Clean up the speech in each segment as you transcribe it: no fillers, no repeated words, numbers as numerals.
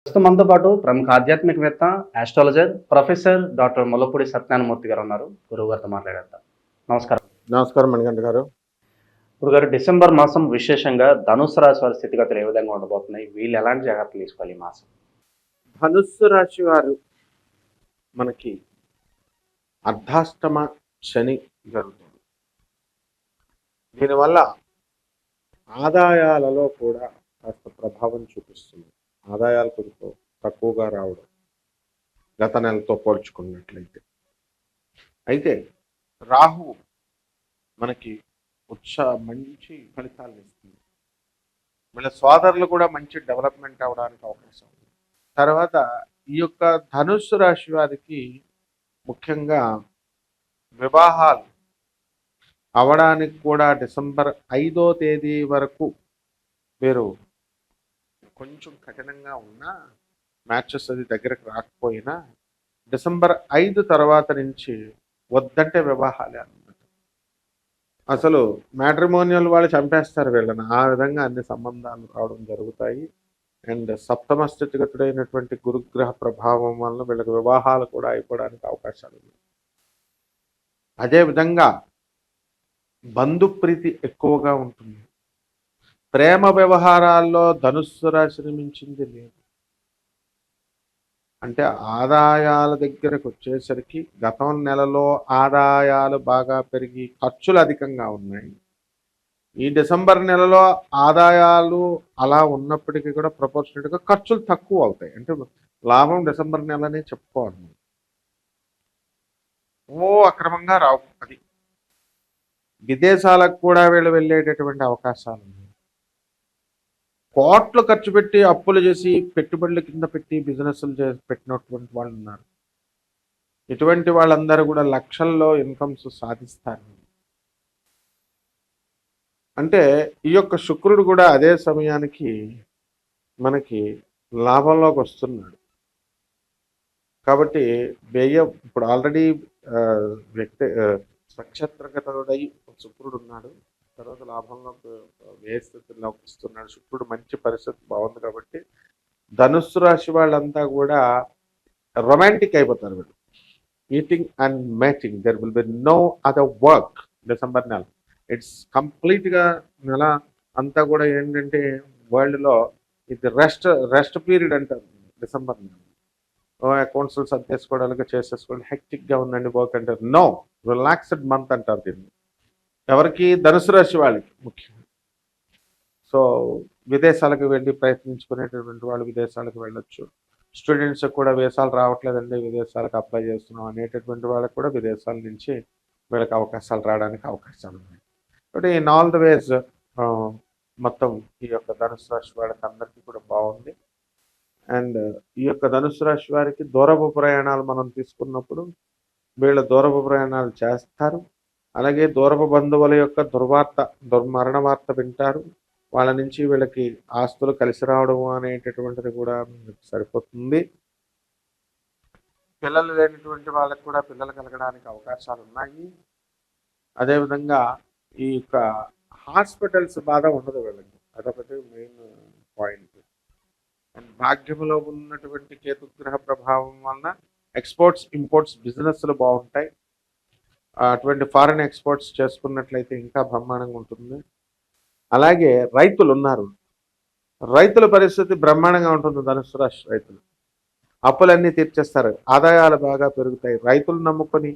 ప్రస్తుతం మనతో పాటు ప్రముఖ ఆధ్యాత్మికవేత్త, astrologer, professor doctor Mullapudi Satyanarayana Murthy గారు ఉన్నారు. గురువు గారితో మాట్లాడేద్దాం. నమస్కారం. నమస్కారం మణికంఠ గారు. గురుగారు, డిసెంబర్ మాసం విశేషంగా ధనుస్సు రాశి వారి స్థితిగతులు ఏ విధంగా ఉండబోతున్నాయి? వీళ్ళు ఎలాంటి జాగ్రత్తలు తీసుకోవాలి ఈ మాసం? ధనుస్సు రాశి వారు మనకి అర్ధాష్టమ శని జరుగుతుంది. దీనివల్ల ఆదాయాలలో కూడా కాస్త ప్రభావం చూపిస్తుంది. ఆదాయాలు కొంచెం తక్కువగా రావడం గత నెలతో పోల్చుకున్నట్లయితే. అయితే రాహు మనకి మంచి ఫలితాలను ఇస్తుంది. వీళ్ళ సోదరులు కూడా మంచి డెవలప్మెంట్ అవడానికి అవకాశం ఉంది. తర్వాత ఈ యొక్క ధనుస్సు రాశి వారికి ముఖ్యంగా వివాహాలు అవడానికి కూడా డిసెంబర్ 5వ తేదీ వరకు మీరు కొంచెం కఠినంగా ఉన్నా, మ్యాచెస్ అది దగ్గరకు రాకపోయినా డిసెంబర్ 5 తర్వాత నుంచి వద్దంటే వివాహాలే అన్నమాట. అసలు మ్యాట్రిమోనియల్ వాళ్ళు చంపేస్తారు వీళ్ళని. ఆ విధంగా అన్ని సంబంధాలు రావడం జరుగుతాయి. అండ్ సప్తమ స్థితిగతుడైనటువంటి గురుగ్రహ ప్రభావం వల్ల వీళ్ళకి వివాహాలు కూడా అయిపోవడానికి అవకాశాలు ఉన్నాయి. అదేవిధంగా బంధుప్రీతి ఎక్కువగా ఉంటుంది. ప్రేమ వ్యవహారాల్లో ధనుస్సు రాశిని మించింది లేదు. అంటే ఆదాయాల దగ్గరకు వచ్చేసరికి గతం నెలలో ఆదాయాలు బాగా పెరిగి ఖర్చులు అధికంగా ఉన్నాయి. ఈ డిసెంబర్ నెలలో ఆదాయాలు అలా ఉన్నప్పటికీ కూడా ప్రపోర్షనేట్గా ఖర్చులు తక్కువ అవుతాయి. అంటే లాభం డిసెంబర్ నెలనే చెప్పుకోవాలి. అక్రమంగా రావు. అది విదేశాలకు కూడా వీళ్ళు వెళ్ళేటటువంటి అవకాశాలు ఉన్నాయి. కోట్లు ఖర్చు పెట్టి అప్పులు చేసి పెట్టుబడుల కింద పెట్టి బిజినెస్లు పెట్టినటువంటి వాళ్ళు ఉన్నారు. ఇటువంటి వాళ్ళందరూ కూడా లక్షల్లో ఇన్కమ్స్ సాధిస్తారు. అంటే ఈ యొక్క శుక్రుడు కూడా అదే సమయానికి మనకి లాభంలోకి వస్తున్నాడు. కాబట్టి వ్యయం ఇప్పుడు ఆల్రెడీ నక్షత్రగతుడై శుక్రుడు ఉన్నాడు. తర్వాత లాభంలోకి వ్యయ స్థితిలోకి వస్తున్నాడు. శుక్రుడు మంచి పరిస్థితి బాగుంది. కాబట్టి ధనుస్సు రాశి వాళ్ళంతా కూడా రొమాంటిక్ అయిపోతారు. వీళ్ళు eating and mating, there will be no other work. December నెల ఇట్స్ కంప్లీట్గా నెల అంతా కూడా ఏంటంటే వరల్డ్లో ఇది రెస్ట్ పీరియడ్ అంటారు. డిసెంబర్ నెల అకౌంట్స్ సర్దేసుకోవడానికి చేసేసుకోవడం హెక్టిక్గా ఉందండి వర్క్ అంటారు. నో, రిలాక్స్డ్ మంత్ అంటారు దీన్ని. ఎవరికి? ధనుసు రాశి వాళ్ళకి ముఖ్యంగా. సో విదేశాలకు వెళ్ళి ప్రయత్నించుకునేటటువంటి వాళ్ళు విదేశాలకు వెళ్ళొచ్చు. స్టూడెంట్స్ కూడా వీసాలు రావట్లేదండి, విదేశాలకు అప్లై చేస్తున్నాం అనేటటువంటి వాళ్ళకి కూడా విదేశాల నుంచి వీళ్ళకి అవకాశాలు రావడానికి అవకాశాలు ఉన్నాయి. కాబట్టి ఇన్ ఆల్ ద వేస్ మొత్తం ఈ యొక్క ధనుసు రాశి వాళ్ళకి అందరికీ కూడా బాగుంది. అండ్ ఈ యొక్క ధనుసు రాశి వారికి దూరపు ప్రయాణాలు మనం తీసుకున్నప్పుడు వీళ్ళ దూరపు ప్రయాణాలు చేస్తారు. అలాగే దూరపు బంధువుల యొక్క దుర్మరణ వార్త వింటారు. వాళ్ళ నుంచి వీళ్ళకి ఆస్తులు కలిసి రావడం అనేటటువంటిది కూడా సరిపోతుంది. పిల్లలు లేనటువంటి వాళ్ళకి కూడా పిల్లలు కలగడానికి అవకాశాలు ఉన్నాయి. అదేవిధంగా ఈ యొక్క హాస్పిటల్స్ బాధ ఉండదు వీళ్ళకి. అదొకటి మెయిన్ పాయింట్. అండ్ భాగ్యంలో ఉన్నటువంటి కేతుగ్రహ ప్రభావం వలన ఎక్స్పోర్ట్స్ ఇంపోర్ట్స్ బిజినెస్లు బాగుంటాయి. అటువంటి ఫారెన్ ఎక్స్పోర్ట్స్ చేసుకున్నట్లయితే ఇంకా బ్రహ్మాండంగా ఉంటుంది. అలాగే రైతులు ఉన్నారు. రైతుల పరిస్థితి బ్రహ్మాండంగా ఉంటుంది. ధనుసు రాశి రైతులు అప్పులన్నీ తీర్చేస్తారు. ఆదాయాలు బాగా పెరుగుతాయి. రైతులు నమ్ముకొని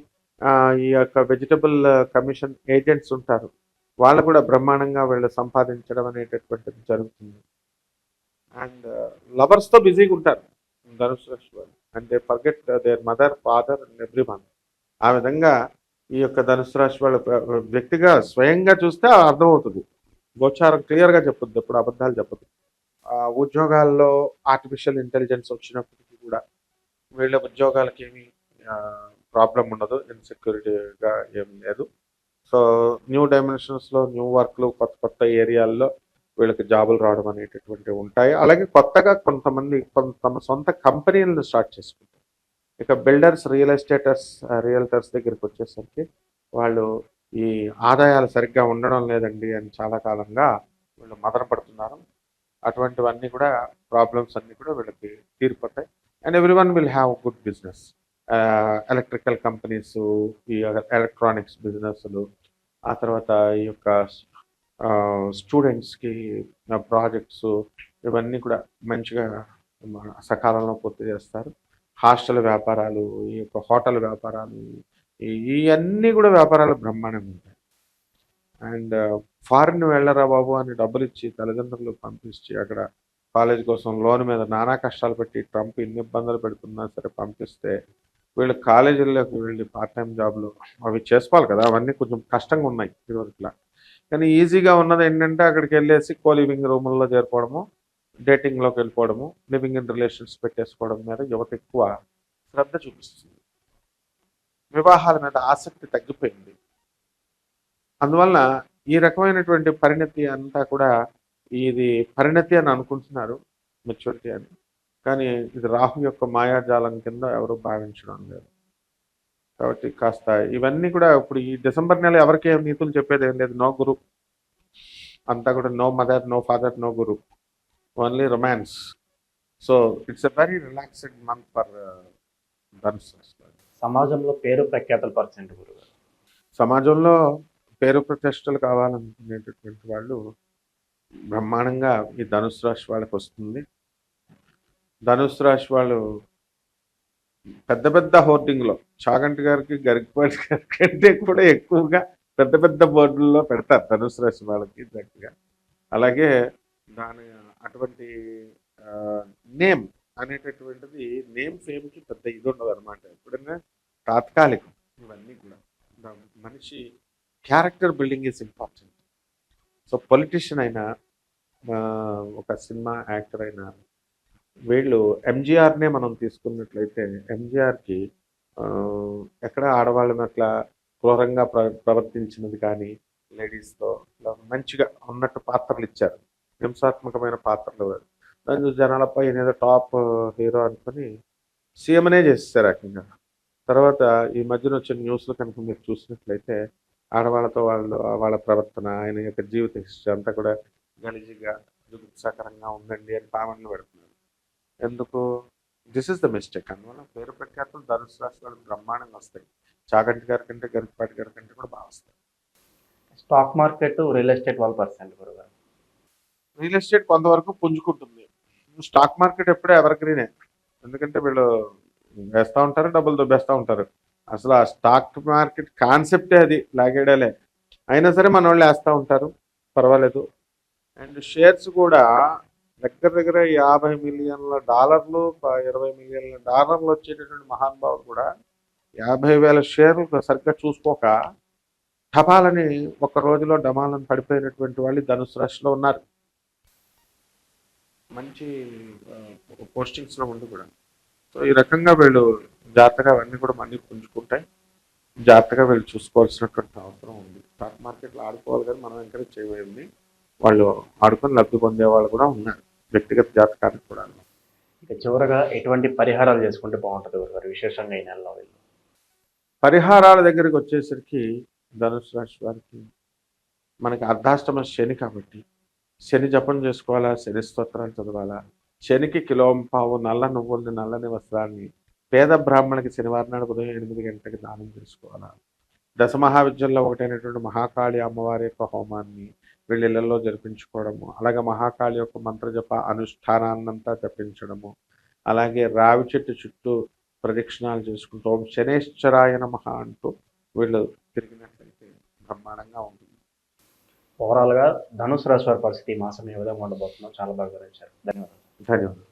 ఈ యొక్క వెజిటబుల్ కమిషన్ ఏజెంట్స్ ఉంటారు. వాళ్ళు కూడా బ్రహ్మాండంగా వీళ్ళు సంపాదించడం అనేటటువంటిది జరుగుతుంది. అండ్ లవర్స్తో బిజీగా ఉంటారు ధనుసు రాశి వాళ్ళు. And they forget there mother, father and every one. ఆ విధంగా ఈ యొక్క ధనుసు రాశి వాళ్ళ వ్యక్తిగా స్వయంగా చూస్తే అర్థమవుతుంది. గోచారం క్లియర్గా చెప్పొద్దు, ఎప్పుడు అబద్ధాలు చెప్పదు. ఉద్యోగాల్లో ఆర్టిఫిషియల్ ఇంటెలిజెన్స్ వచ్చినప్పటికీ కూడా వీళ్ళ ఉద్యోగాలకి ఏమీ ప్రాబ్లం ఉండదు. ఇన్సెక్యూరిటీగా ఏం లేదు. సో న్యూ డైమెన్షన్స్లో న్యూ వర్క్లు కొత్త కొత్త ఏరియాల్లో వీళ్ళకి జాబులు రావడం అనేటటువంటివి ఉంటాయి. అలాగే కొత్తగా కొంతమంది తమ సొంత కంపెనీలను స్టార్ట్ చేసుకుంటారు. ఇక బిల్డర్స్, రియల్టర్స్ దగ్గరికి వచ్చేసరికి వాళ్ళు ఈ ఆదాయాలు సరిగ్గా ఉండడం లేదండి అని చాలా కాలంగా వీళ్ళు మదన పడుతున్నారు. అటువంటివన్నీ కూడా ప్రాబ్లమ్స్ అన్నీ కూడా వీళ్ళకి తీరిపోతాయి. And every one will have good business. Electrical companies, ఈ ఎలక్ట్రానిక్స్ బిజినెస్లు, ఆ తర్వాత ఈ యొక్క స్టూడెంట్స్కి ప్రాజెక్ట్స్, ఇవన్నీ కూడా మంచిగా సకాలంలో పూర్తి చేస్తారు. హాస్టల్ వ్యాపారాలు, ఈ యొక్క హోటల్ వ్యాపారాలు, ఇవన్నీ కూడా వ్యాపారాలు బ్రహ్మాండంగా ఉంటాయి. అండ్ ఫారిన్ వెళ్ళరా బాబు అని డబ్బులు ఇచ్చి తల్లిదండ్రులు పంపించి అక్కడ కాలేజ్ కోసం లోన్ మీద నానా కష్టాలు పెట్టి ట్రంప్ ఎన్ని ఇబ్బందులు పెడుతున్నా సరే పంపిస్తే వీళ్ళు కాలేజీల్లోకి వెళ్ళి పార్ట్ టైం జాబ్లు అవి చేసుకోవాలి కదా. అవన్నీ కొంచెం కష్టంగా ఉన్నాయి ఇదివరకులా. కానీ ఈజీగా ఉన్నది ఏంటంటే అక్కడికి వెళ్ళేసి కో లివింగ్ రూముల్లో చేరుకోవడము, డేటింగ్లోకి వెళ్ళిపోవడము, లివింగ్ ఇన్ రిలేషన్స్ పెట్టేసుకోవడం మీద యువత ఎక్కువ శ్రద్ధ చూపిస్తుంది. వివాహాల మీద ఆసక్తి తగ్గిపోయింది. అందువలన ఈ రకమైనటువంటి పరిణతి అంతా కూడా ఇది పరిణతి అని అనుకుంటున్నారు, మెచ్యూరిటీ అని. కానీ ఇది రాహు యొక్క మాయాజాలం కింద ఎవరు భావించడం లేదు. కాబట్టి కాస్త ఇవన్నీ కూడా ఇప్పుడు ఈ డిసెంబర్ నెల ఎవరికి ఏం నీతులు చెప్పేది ఏం లేదు. నో గురు, అంతా కూడా no mother, no father, no guru, only romance. So it's a very relaxed month for Dhanus. సమాజంలో పేరు ప్రఖ్యాతల పర్సెంట్ గురుగారు. సమాజంలో పేరు ప్రతిష్టలు కావాలనుకునేటటువంటి వాళ్ళు బ్రహ్మాండంగా ఈ ధనుసు రాశి వాళ్ళకి వస్తుంది. ధనుసు రాశి వాళ్ళు పెద్ద పెద్ద హోర్డింగ్లో చాగంటి గారికి, గరికపాటి గారి కంటే కూడా ఎక్కువగా పెద్ద పెద్ద బోర్డుల్లో పెడతారు ధనుసు రాశి వాళ్ళకి చక్కగా. అలాగే దాని అటువంటి నేమ్ అనేటటువంటిది నేమ్ ఫేమ్కి పెద్ద ఇది ఉండదు అనమాట. ఎప్పుడైనా తాత్కాలికం ఇవన్నీ కూడా. మనిషి character building is important. So politician అయినా, ఒక సినిమా యాక్టర్ అయినా, వీళ్ళు ఎంజీఆర్నే మనం తీసుకున్నట్లయితే ఎంజీఆర్కి ఎక్కడ ఆడవాళ్ళని అట్లా క్రూరంగా ప్రవర్తించినది కానీ లేడీస్తో మంచిగా ఉన్నట్టు పాత్రలు ఇచ్చారు, హింసాత్మకమైన పాత్రలు. దాని జనాలపై ఏదో టాప్ హీరో అనుకుని సీఎంనే చేసేసారు ఏకంగా. తర్వాత ఈ మధ్యన వచ్చిన న్యూస్లో కనుక మీరు చూసినట్లయితే ఆడవాళ్ళతో వాళ్ళ ప్రవర్తన, ఆయన యొక్క జీవిత హిస్టరీ అంతా కూడా గలీజుగా జుగుప్సాకరంగా ఉందండి అని కామెంట్లు పెడుతున్నారు. ఎందుకు? This is the mistake. అందువల్ల పేరు ప్రఖ్యాతులు ధనుసు రాశి వాళ్ళు బ్రహ్మాండంగా వస్తాయి. చాగంటి గారి కంటే, గరికపాటి గారి కంటే కూడా బాగా వస్తాయి. స్టాక్ మార్కెట్, రియల్ ఎస్టేట్ 12% గురుగారు. రియల్ ఎస్టేట్ కొంతవరకు పుంజుకుంటుంది. స్టాక్ మార్కెట్ ఎప్పుడే ఎవర్ గ్రీనే. ఎందుకంటే వీళ్ళు వేస్తూ ఉంటారు, డబ్బులు దొబ్బేస్తూ ఉంటారు. అసలు ఆ స్టాక్ మార్కెట్ కాన్సెప్టే అది లాగేడలే. అయినా సరే మన వాళ్ళు వేస్తూ ఉంటారు, పర్వాలేదు. అండ్ షేర్స్ కూడా దగ్గర దగ్గర $50 మిలియన్ల, $20 మిలియన్ల వచ్చేటటువంటి మహానుభావులు కూడా 50,000 షేర్లు సరిగ్గా చూసుకోక టపాలని ఒక రోజులో డమాలను పడిపోయినటువంటి వాళ్ళు ధనుసు రాశిలో ఉన్నారు. మంచి పోస్టింగ్స్లో ఉండి కూడా. సో ఈ రకంగా వీళ్ళు జాగ్రత్తగా అవన్నీ కూడా మనీ పుంజుకుంటాయి. జాగ్రత్తగా వీళ్ళు చూసుకోవాల్సినటువంటి అవసరం ఉంది. స్టాక్ మార్కెట్లో ఆడుకోవాలి కానీ మనం ఎంకరేజ్ చేయబడింది. వాళ్ళు ఆడుకొని లబ్ధి పొందే వాళ్ళు కూడా ఉన్నారు, వ్యక్తిగత జాతకానికి కూడా. ఇక చివరగా ఎటువంటి పరిహారాలు చేసుకుంటే బాగుంటుంది గురుగారు, విశేషంగా ఈ నెలలో? పరిహారాల దగ్గరికి వచ్చేసరికి ధనుసు రాశి వారికి మనకి అర్ధాష్టమ శని కాబట్టి శని జపం చేసుకోవాలా, శని స్తోత్రాలు చదవాలా, శనికి కిలోంపావు నల్ల నువ్వుల్ని, నల్లని వస్త్రాన్ని పేద బ్రాహ్మణులకి శనివారం నాడు ఉదయం 8 గంటలకి దానం చేసుకోవాలా. దశమహావిద్యల్లో ఒకటైనటువంటి మహాకాళి అమ్మవారి యొక్క హోమాన్ని వీళ్ళ ఇళ్లలో జరిపించుకోవడము, అలాగే మహాకాళి యొక్క మంత్రజప అనుష్ఠానాన్నంతా జపించడము, అలాగే రావి చెట్టు చుట్టూ ప్రదక్షిణాలు చేసుకుంటూ ఓం శనేశ్వరాయ నమః అంటూ వీళ్ళు తిరిగినట్లయితే బ్రహ్మాండంగా ఉంటుంది. ఓవరాల్గా ధనుసు రాశి వారి పరిస్థితి ఈ మాసం ఏ విధంగా ఉండబోతుందో చాలా బాగా వివరించారు. ధన్యవాదాలు. ధన్యవాదాలు.